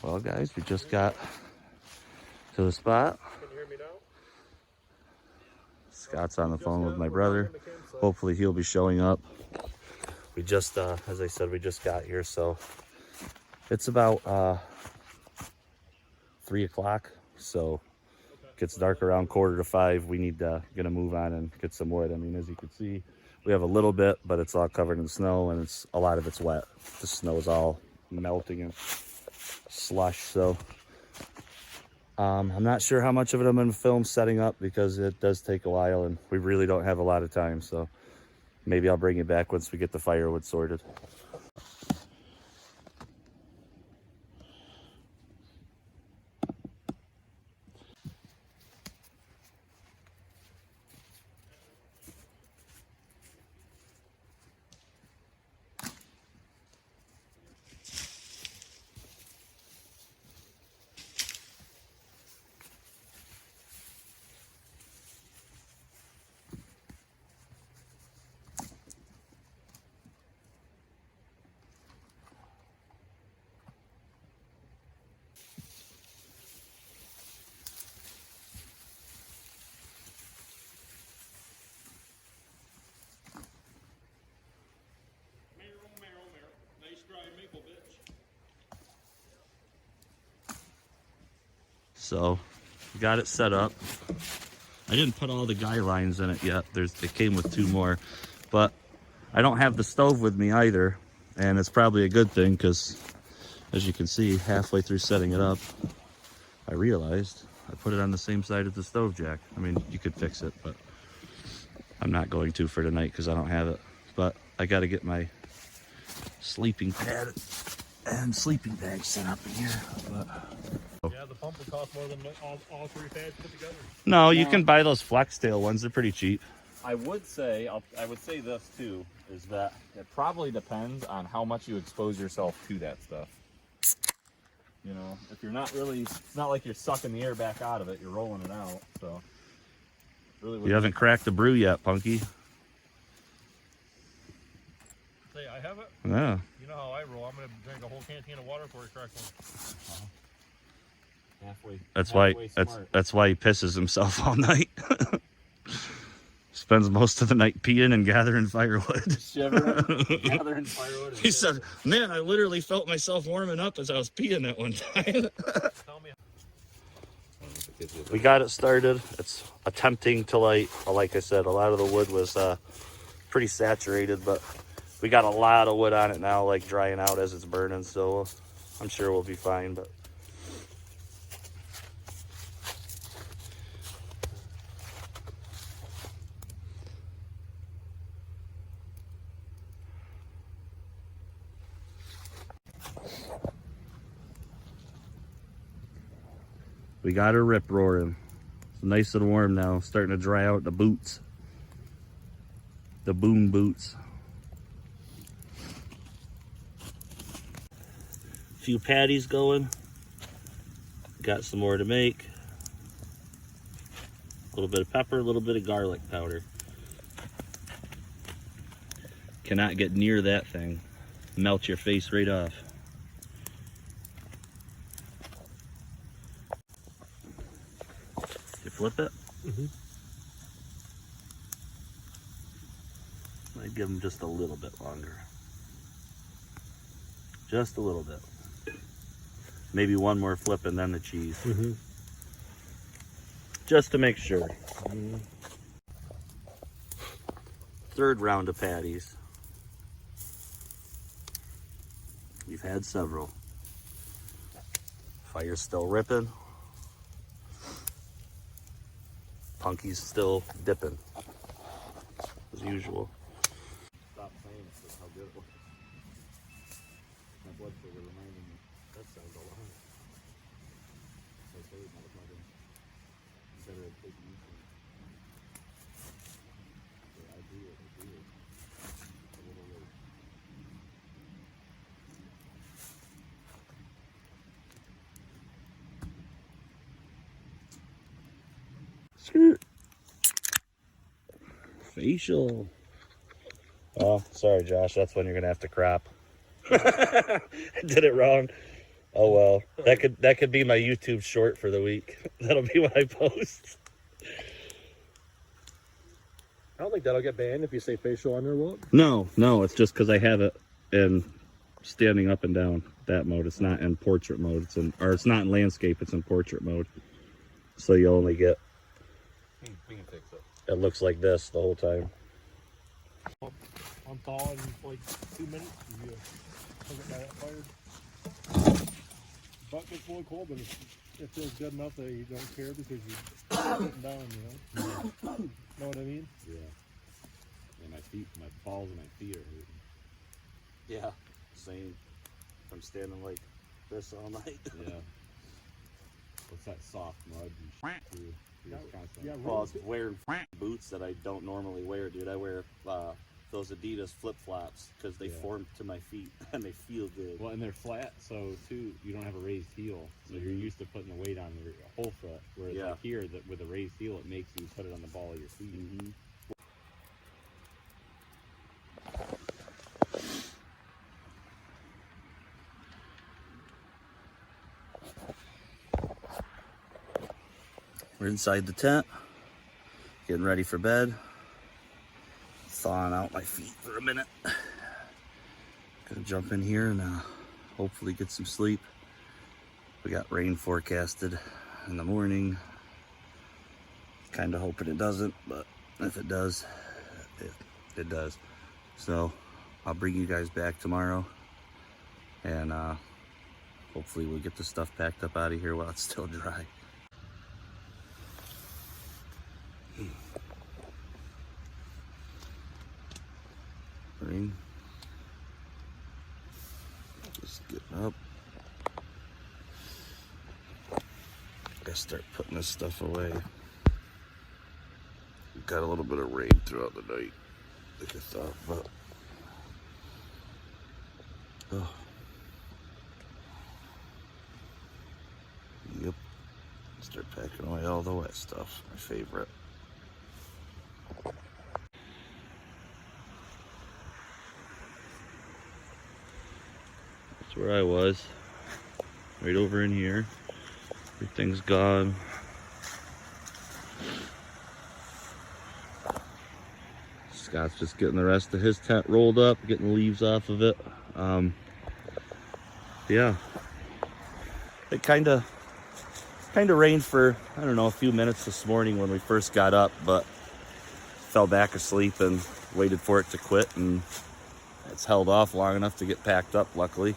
Well, guys, we just got to the spot. Can you hear me now? Scott's on the phone with my brother. Hopefully he'll be showing up. We just, as I said, we just got here, so it's about 3 o'clock. So it gets dark around 4:45. We need gonna move on and get some wood. I mean, as you can see, we have a little bit, but it's all covered in snow, and a lot of it's wet. The snow is all melting and slush. So I'm not sure how much of it I'm going to film setting up because it does take a while and we really don't have a lot of time. So maybe I'll bring it back once we get the firewood sorted. Nice dry maple bitch. So we got it set up. I didn't put all the guy lines in it yet. It came with 2 more, but I don't have the stove with me either. And it's probably a good thing because as you can see, halfway through setting it up, I realized I put it on the same side as the stove jack. I mean, you could fix it, but I'm not going to for tonight because I don't have it. But I got to get my sleeping pad and sleeping bag set up in here. But Yeah, the pump would cost more than all 3 pads put together. no, you can buy those flex tail ones. They're pretty cheap. I would say this too, is that it probably depends on how much you expose yourself to that stuff. You know, if you're not really, it's not like you're sucking the air back out of it, you're rolling it out. So really, You haven't cracked the brew yet, Punky. Say, I have it. Yeah. You know how I roll. I'm going to drink a whole canteen of water before I crack one. halfway. That's why he pisses himself all night. Spends most of the night peeing and gathering firewood. Shivering, gathering firewood. He said, "Man, I literally felt myself warming up as I was peeing that one time." Tell me. We got it started. It's attempting to light. Like I said, a lot of the wood was pretty saturated, but we got a lot of wood on it now, like drying out as it's burning. So I'm sure we'll be fine. But we got her rip roaring. It's nice and warm now. Starting to dry out the boots. The boom boots. Few patties going. Got some more to make. A little bit of pepper, a little bit of garlic powder. Cannot get near that thing. Melt your face right off. You flip it? I'd give them just a little bit longer. Just a little bit. Maybe one more flip and then the cheese. Just to make sure. Third round of patties. We've had several. Fire's still ripping. Punky's still dipping, as usual. Stop saying it, how good it was. My blood sugar reminding me. That sounds a lot. I say, motherfucker. You better take it easy. Yeah, I do it. A little late. Facial. Oh, sorry, Josh. That's when you're gonna have to crop. I did it wrong. Oh well, that could be my YouTube short for the week. That'll be what I post. I don't think that'll get banned if you say facial on there, will it? No, it's just because I have it in standing up and down that mode. It's not in portrait mode. It's not in landscape. It's in portrait mode. So you only get. We can fix it. It looks like this the whole time. I'm thawing in like 2 minutes. You hook it by that fire. Butt gets a little cold, but it feels good enough that you don't care because you're sitting down, you know? Know what I mean? Yeah. And my balls and my feet are hurting. Yeah, same. I'm standing like this all night. Yeah. What's that soft mud and shit through Yeah, constantly. yeah, Well, I was wearing boots that I don't normally wear, dude. I wear those Adidas flip-flops because they form to my feet and they feel good. Well, and they're flat, so too you don't have a raised heel, so you're used to putting the weight on your whole foot. Whereas Yeah. like here, with a raised heel, it makes you put it on the ball of your feet. Mm-hmm. We're inside the tent, getting ready for bed, thawing out my feet for a minute. Gonna jump in here and hopefully get some sleep. We got rain forecasted in the morning. Kind of hoping it doesn't, but if it does, it does. So I'll bring you guys back tomorrow, and hopefully we'll get the stuff packed up out of here while it's still dry. Rain. Just getting up. Gotta start putting this stuff away. Got a little bit of rain throughout the night, like I thought, but yep. Start packing away all the wet stuff. My favorite. That's where I was. Right over in here. Everything's gone. Scott's just getting the rest of his tent rolled up, getting leaves off of it. Yeah. It kind of rained for, I don't know, a few minutes this morning when we first got up, but fell back asleep and waited for it to quit, and it's held off long enough to get packed up, luckily.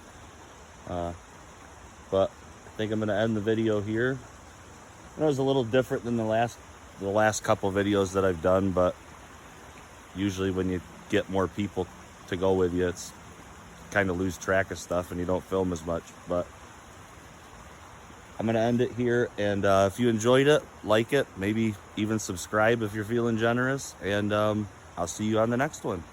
But I think I'm going to end the video here. It was a little different than the last couple videos that I've done, but usually when you get more people to go with you, it's kind of lose track of stuff and you don't film as much. But I'm going to end it here, and if you enjoyed it, like it, maybe even subscribe if you're feeling generous, and I'll see you on the next one.